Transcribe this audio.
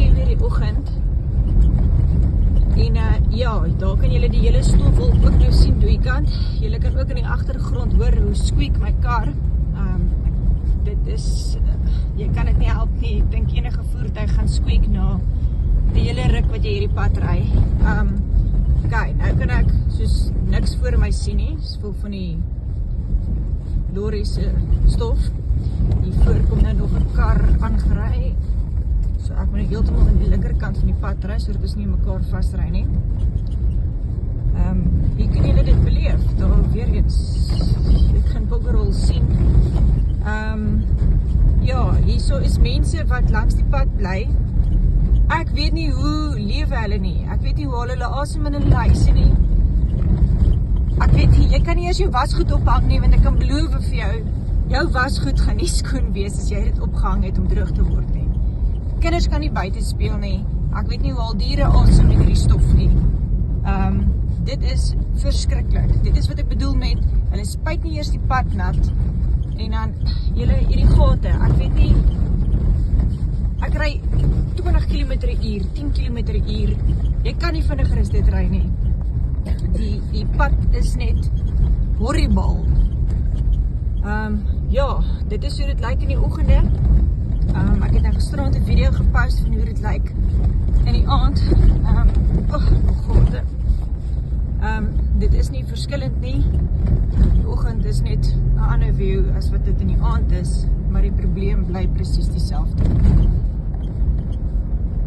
7 uur die oggend. En ja, daar kan julle die hele stofwolk ook nou sien doe die kant. Julle kan ook in die agtergrond hoor hoe squeak my kar. Dit is, jy kan dit nie help nie. Ek dink enige voertuig gaan squeak na die hele ruk wat jy hierdie pad ry. Okay, nou kan ek soos niks voor my sien nie. Dis vol van die lorries stof. Hier voor kom nou nog 'n kar aangery. So ek moet heeltemal aan die linkerkant van die pad ry, sodat ons nie mekaar vasry nie. Hier kan julle dit beleef, daar weer eens. Ek gaan Boggerol sien. Ja, hierso is mense wat langs die pad bly. Ek weet nie hoe lewe hulle nie. Ek weet nie hoe hulle asem in hulle lyse nie. Ek weet nie, jy kan nie eers jou wasgoed ophang nie, want ek kan beloof vir jou wasgoed gaan nie skoon wees as jy dit opgehang het om droog te word nie. Kinders kan nie buite speel nie. Ek weet nie hoe al diere asem in hierdie stof nie. Dit is verskriklik. Dit is wat ek bedoel met, hulle spuit nie eers die pad nat, en dan julle hierdie gate, ek weet nie, ek ry 20 km/h, 10 km/h, jy kan nie vinniger as dit ry nie. Die pad is net horrible. Ja, dit is hoe dit lyk in die oggende. Ek het nou gisterand 'n video gepost van hoe dit lyk in die aand. Dit is nie verskillend nie. Die oggend is net 'n ander view as wat dit in die aand is, maar die probleem bly presies dieselfde.